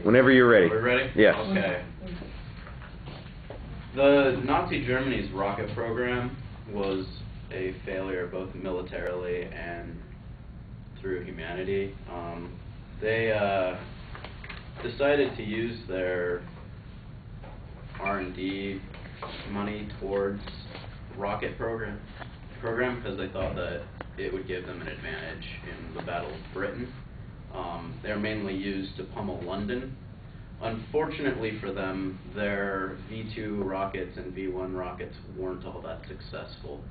Whenever you're ready. Are we ready? Yes. Okay. The Nazi Germany's rocket program was a failure both militarily and through humanity. They decided to use their R&D money towards rocket program because they thought that it would give them an advantage in the Battle of Britain. They're mainly used to pummel London. Unfortunately for them, their V-2 rockets and V-1 rockets weren't all that successful.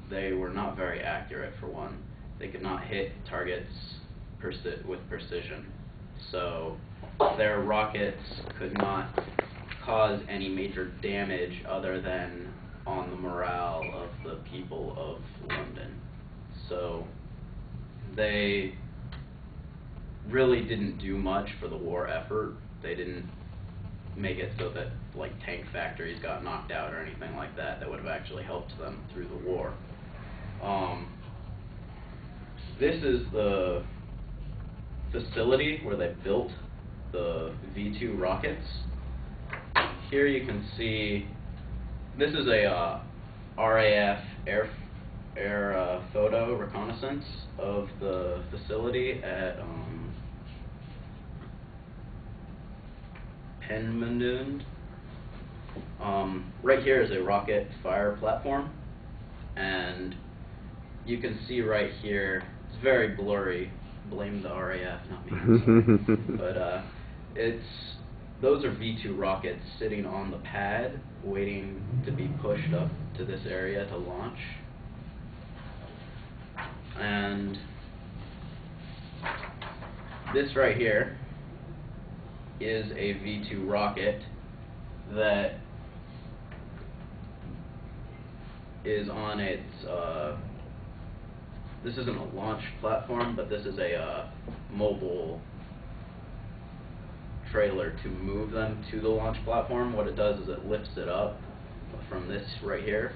They were not very accurate, for one. They could not hit targets with precision. So their rockets could not cause any major damage other than on the morale of the people of London. So they really didn't do much for the war effort. They didn't make it so that like tank factories got knocked out or anything like that that would have actually helped them through the war. This is the facility where they built the V-2 rockets. Here you can see this is a RAF air photo reconnaissance of the facility at Peenemünde. Right here is a rocket fire platform, and you can see right here, it's very blurry, blame the RAF, not me, but those are V-2 rockets sitting on the pad waiting to be pushed up to this area to launch. And this right here is a V-2 rocket that is on its, this isn't a launch platform, but this is a mobile trailer to move them to the launch platform. What it does is it lifts it up from this right here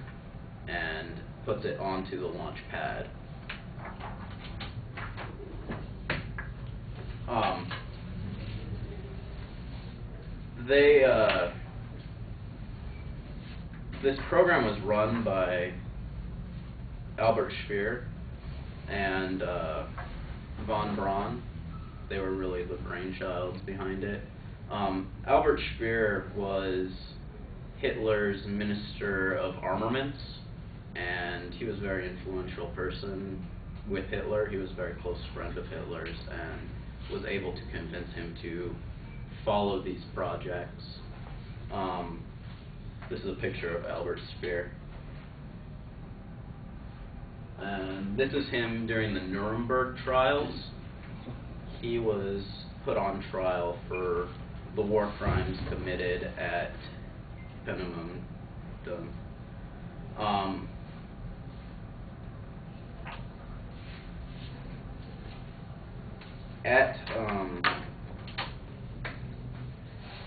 and puts it onto the launch pad. This program was run by Albert Speer and von Braun. They were really the brainchilds behind it. Albert Speer was Hitler's Minister of Armaments, and he was a very influential person with Hitler. He was a very close friend of Hitler's and was able to convince him to follow these projects. This is a picture of Albert Speer. And this is him during the Nuremberg trials. He was put on trial for the war crimes committed at Peenemünde.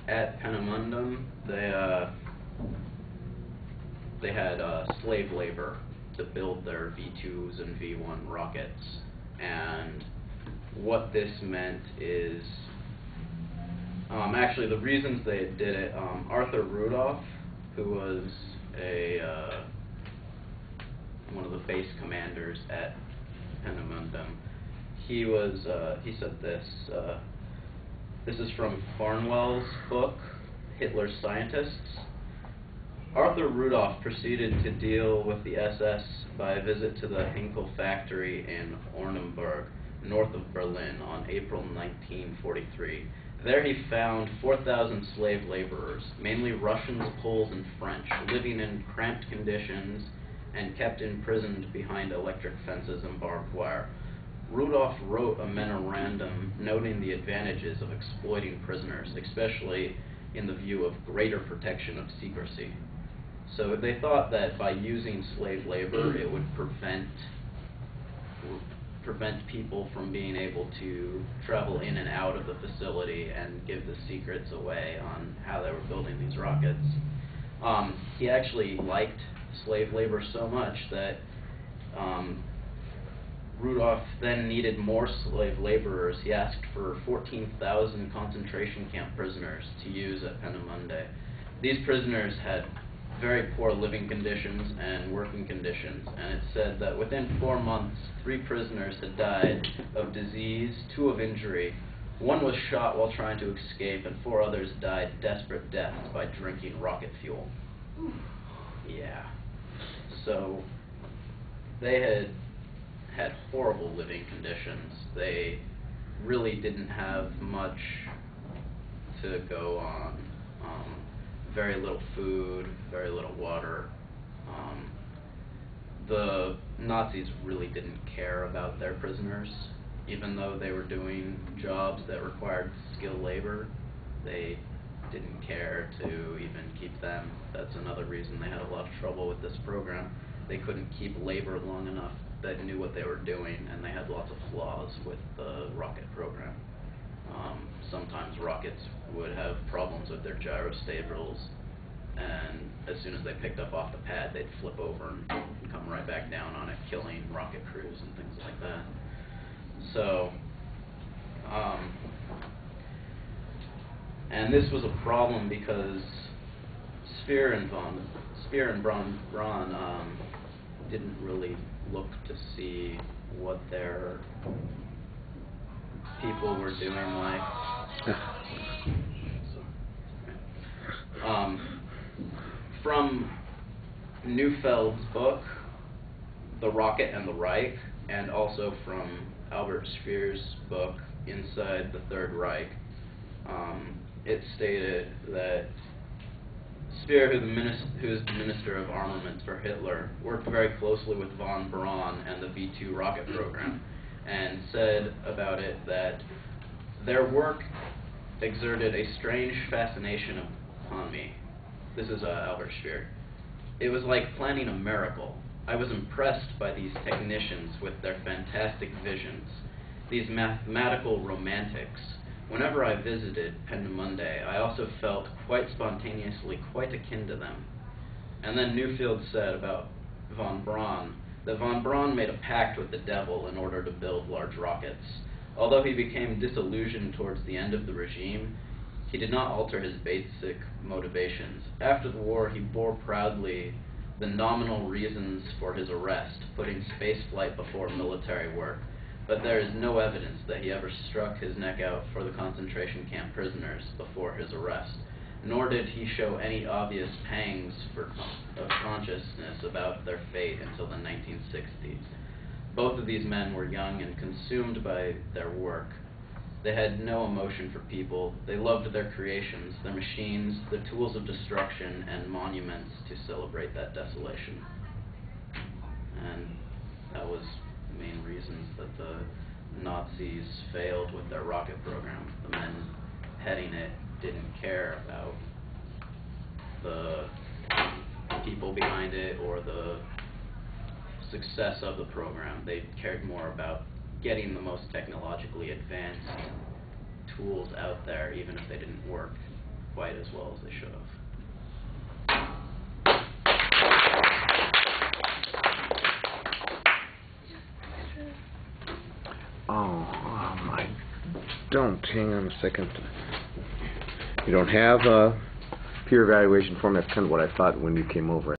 At Peenemünde, they had slave labor to build their V-2s and V-1 rockets, and what this meant is, actually the reasons they did it, Arthur Rudolph, who was one of the base commanders at Peenemünde, he said this, this is from Farnwell's book, Hitler's Scientists. Arthur Rudolph proceeded to deal with the SS by a visit to the Henkel factory in Oranienburg, north of Berlin, on April 1943. There he found 4,000 slave laborers, mainly Russians, Poles, and French, living in cramped conditions and kept imprisoned behind electric fences and barbed wire. Rudolph wrote a memorandum noting the advantages of exploiting prisoners, especially in the view of greater protection of secrecy. So they thought that by using slave labor, it would prevent people from being able to travel in and out of the facility and give the secrets away on how they were building these rockets. He actually liked slave labor so much that Rudolph then needed more slave laborers. He asked for 14,000 concentration camp prisoners to use at Peenemünde. These prisoners had very poor living conditions and working conditions, and it said that within 4 months, 3 prisoners had died of disease, 2 of injury. 1 was shot while trying to escape, and 4 others died desperate deaths by drinking rocket fuel. Yeah. So they had horrible living conditions. They really didn't have much to go on. Very little food, very little water. The Nazis really didn't care about their prisoners. Even though they were doing jobs that required skilled labor, they didn't care to even keep them. That's another reason they had a lot of trouble with this program. They couldn't keep labor long enough that knew what they were doing, and they had lots of flaws with the rocket program. Sometimes rockets would have problems with their gyrostables, and as soon as they picked up off the pad, they'd flip over and come right back down on it, killing rocket crews and things like that. So, and this was a problem because Speer and Braun didn't really look to see what their people were doing like. From Neufeld's book, The Rocket and the Reich, and also from Albert Speer's book, Inside the Third Reich, it stated that Speer, who is the Minister of Armaments for Hitler, worked very closely with von Braun and the V-2 rocket program, and said about it that their work exerted a strange fascination upon me. This is Albert Speer. It was like planning a miracle. I was impressed by these technicians with their fantastic visions, these mathematical romantics. Whenever I visited Peenemünde, I also felt quite spontaneously quite akin to them. And then Neufeld said about von Braun that von Braun made a pact with the devil in order to build large rockets. Although he became disillusioned towards the end of the regime, he did not alter his basic motivations. After the war, he bore proudly the nominal reasons for his arrest, putting spaceflight before military work. But there is no evidence that he ever struck his neck out for the concentration camp prisoners before his arrest, nor did he show any obvious pangs of consciousness about their fate until the 1960s. Both of these men were young and consumed by their work. They had no emotion for people. They loved their creations, their machines, their tools of destruction, and monuments to celebrate that desolation. And that was the main reasons that the Nazis failed with their rocket program. The men heading it didn't care about the people behind it or the success of the program. They cared more about getting the most technologically advanced tools out there, even if they didn't work quite as well as they should have. I don't. Hang on a second. You don't have a peer evaluation form? That's kind of what I thought when you came over.